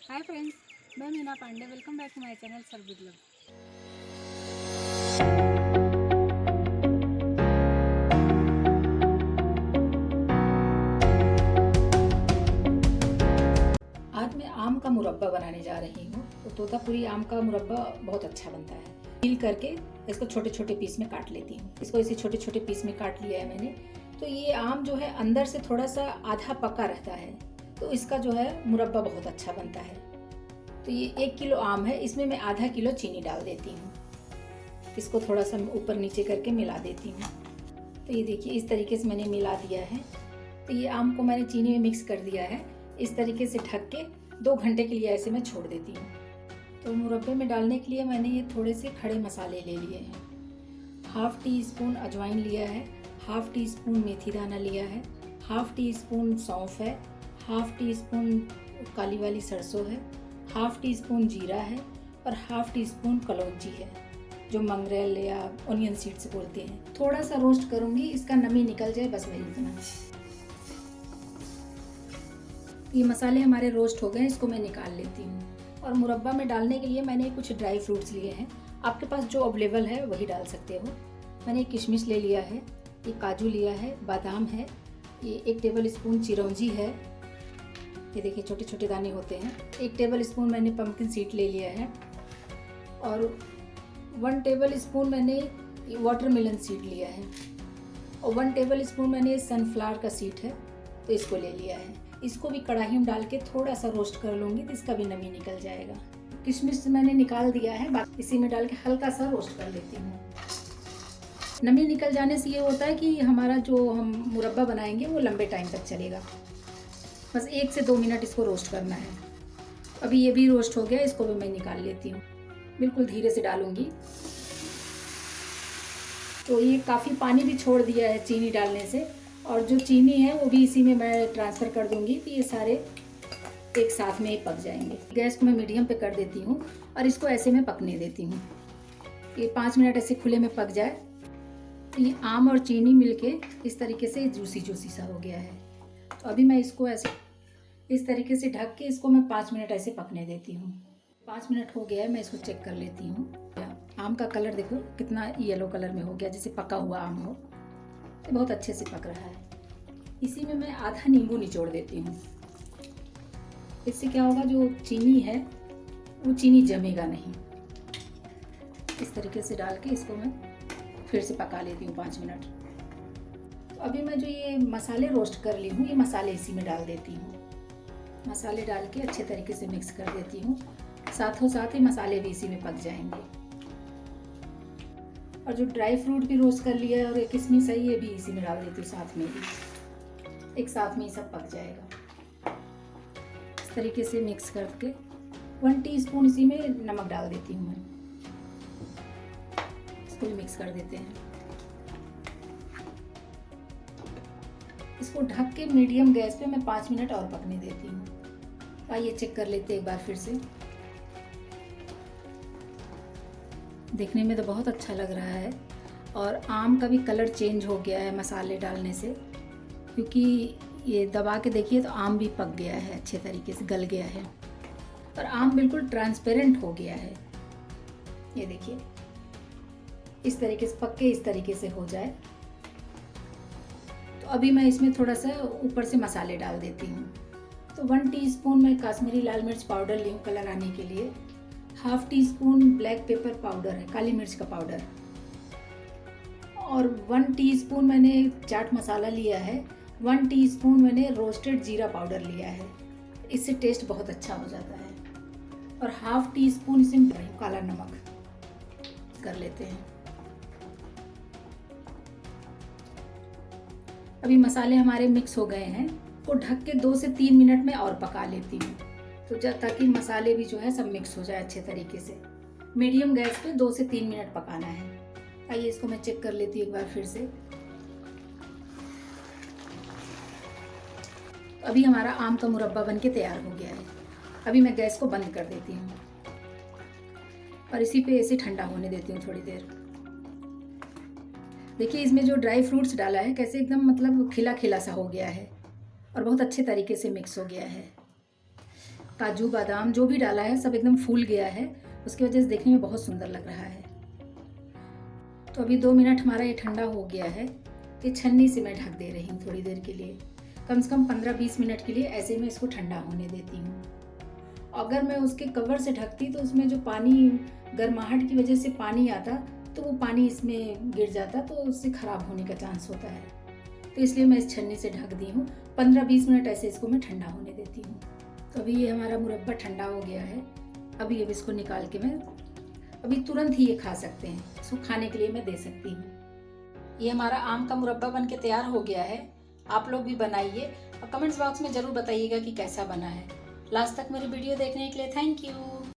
हाय friends, मैं Meena Pandey. Welcome back to my channel serve with love. आज मैं आम का मुरब्बा बनाने जा रही हूँ। तो तोतापुरी आम का मुरब्बा बहुत अच्छा बनता है। पील करके इसको छोटे छोटे पीस में काट लेती हूँ। इसको इसे छोटे छोटे पीस में काट लिया है मैंने। तो ये आम जो है अंदर से थोड़ा सा आधा पका रहता है, तो इसका जो है मुरब्बा बहुत अच्छा बनता है। तो ये 1 किलो आम है, इसमें मैं आधा किलो चीनी डाल देती हूँ। इसको थोड़ा सा ऊपर नीचे करके मिला देती हूँ। तो ये देखिए इस तरीके से मैंने मिला दिया है। तो ये आम को मैंने चीनी में मिक्स कर दिया है। इस तरीके से ढक के 2 घंटे के लिए ऐसे मैं छोड़ देती हूँ। तो मुरब्बे में डालने के लिए मैंने ये थोड़े से खड़े मसाले ले लिए हैं। 1/2 टी स्पून अजवाइन लिया है, 1/2 टी स्पून मेथी दाना लिया है, 1/2 टी स्पून सौंफ है, 1/2 टी स्पून काली वाली सरसों है, 1/2 टी स्पून जीरा है और 1/2 टी स्पून कलौंजी है, जो मंगरेल या ऑनियन सीड्स बोलते हैं। थोड़ा सा रोस्ट करूंगी, इसका नमी निकल जाए, बस वही इतना। ये मसाले हमारे रोस्ट हो गए, इसको मैं निकाल लेती हूँ। और मुरब्बा में डालने के लिए मैंने कुछ ड्राई फ्रूट्स लिए हैं। आपके पास जो अवेलेबल है वही डाल सकते हो। मैंने किशमिश ले लिया है, ये काजू लिया है, बादाम है, ये 1 टेबल स्पून चिरौंजी है, ये देखिए छोटे छोटे दाने होते हैं। 1 टेबल स्पून मैंने पम्पकिन सीड ले लिया है और 1 टेबल स्पून मैंने वाटरमेलन सीड लिया है और 1 टेबल स्पून मैंने सनफ्लावर का सीड है, तो इसको ले लिया है। इसको भी कढ़ाई में डाल के थोड़ा सा रोस्ट कर लूँगी, तो इसका भी नमी निकल जाएगा। किशमिश मैंने निकाल दिया है, बाकी इसी में डाल के हल्का सा रोस्ट कर लेती हूँ। नमी निकल जाने से ये होता है कि हमारा जो हम मुरब्बा बनाएंगे वो लंबे टाइम तक चलेगा। बस 1 से 2 मिनट इसको रोस्ट करना है। अभी ये भी रोस्ट हो गया, इसको भी मैं निकाल लेती हूँ। बिल्कुल धीरे से डालूंगी। तो ये काफ़ी पानी भी छोड़ दिया है चीनी डालने से, और जो चीनी है वो भी इसी में मैं ट्रांसफ़र कर दूंगी, तो ये सारे एक साथ में ही पक जाएंगे। गैस को मैं मीडियम पे कर देती हूँ और इसको ऐसे में पकने देती हूँ। ये 5 मिनट ऐसे खुले में पक जाए। तो ये आम और चीनी मिलके इस तरीके से जूसी जूसी सा हो गया है। तो अभी मैं इसको ऐसे इस तरीके से ढक के इसको मैं 5 मिनट ऐसे पकने देती हूँ। 5 मिनट हो गया है, मैं इसको चेक कर लेती हूँ। आम का कलर देखो कितना येलो कलर में हो गया, जैसे पका हुआ आम हो। ये बहुत अच्छे से पक रहा है। इसी में मैं आधा नींबू निचोड़ देती हूँ। इससे क्या होगा, जो चीनी है वो चीनी जमेगा नहीं। इस तरीके से डाल के इसको मैं फिर से पका लेती हूँ 5 मिनट। तो अभी मैं जो ये मसाले रोस्ट कर ली हूँ, ये मसाले इसी में डाल देती हूँ। मसाले डाल के अच्छे तरीके से मिक्स कर देती हूँ। साथों साथ ही मसाले भी इसी में पक जाएंगे। और जो ड्राई फ्रूट भी रोस्ट कर लिया है और ये किशमिश है, ये भी इसी में डाल देती हूँ साथ में ही। एक साथ में ही सब पक जाएगा। इस तरीके से मिक्स करके 1 टीस्पून इसी में नमक डाल देती हूँ मैं। इसको भी मिक्स कर देते हैं। इसको ढक के मीडियम गैस पे मैं 5 मिनट और पकने देती हूँ। आइए चेक कर लेते हैं एक बार फिर से। देखने में तो बहुत अच्छा लग रहा है और आम का भी कलर चेंज हो गया है मसाले डालने से, क्योंकि ये दबा के देखिए तो आम भी पक गया है, अच्छे तरीके से गल गया है और आम बिल्कुल ट्रांसपेरेंट हो गया है। ये देखिए इस तरीके से पक के इस तरीके से हो जाए। तो अभी मैं इसमें थोड़ा सा ऊपर से मसाले डाल देती हूँ। तो 1 टीस्पून मैं कश्मीरी लाल मिर्च पाउडर ली हूँ कलर आने के लिए। 1/2 टीस्पून ब्लैक पेपर पाउडर है, काली मिर्च का पाउडर। और 1 टीस्पून मैंने चाट मसाला लिया है। 1 टीस्पून मैंने रोस्टेड जीरा पाउडर लिया है, इससे टेस्ट बहुत अच्छा हो जाता है। और 1/2 टीस्पून इसमें काला नमक कर लेते हैं। अभी मसाले हमारे मिक्स हो गए हैं, को ढक के 2 से 3 मिनट में और पका लेती हूँ, तो जब ताकि मसाले भी जो है सब मिक्स हो जाए अच्छे तरीके से। मीडियम गैस पे 2 से 3 मिनट पकाना है। आइए इसको मैं चेक कर लेती हूँ एक बार फिर से। अभी हमारा आम का मुरब्बा बनके तैयार हो गया है। अभी मैं गैस को बंद कर देती हूँ और इसी पे ऐसे ठंडा होने देती हूँ थोड़ी देर। देखिए इसमें जो ड्राई फ्रूट्स डाला है कैसे एकदम मतलब खिला खिला सा हो गया है और बहुत अच्छे तरीके से मिक्स हो गया है। काजू बादाम जो भी डाला है सब एकदम फूल गया है, उसकी वजह से देखने में बहुत सुंदर लग रहा है। तो अभी 2 मिनट हमारा ये ठंडा हो गया है। ये छन्नी से मैं ढक दे रही हूँ थोड़ी देर के लिए, कम से कम 15-20 मिनट के लिए ऐसे मैं इसको ठंडा होने देती हूँ। अगर मैं उसके कवर से ढकती तो उसमें जो पानी गर्माहट की वजह से पानी आता तो वो पानी इसमें गिर जाता, तो उससे ख़राब होने का चांस होता है। तो इसलिए मैं इस छन्नी से ढक दी हूँ। 15-20 मिनट ऐसे इसको मैं ठंडा होने देती हूँ। तो अभी ये हमारा मुरब्बा ठंडा हो गया है। अभी इसको निकाल के मैं अभी तुरंत ही ये खा सकते हैं, इसको खाने के लिए मैं दे सकती हूँ। ये हमारा आम का मुरब्बा बन के तैयार हो गया है। आप लोग भी बनाइए और कमेंट्स बॉक्स में ज़रूर बताइएगा कि कैसा बना है। लास्ट तक मेरी वीडियो देखने के लिए थैंक यू।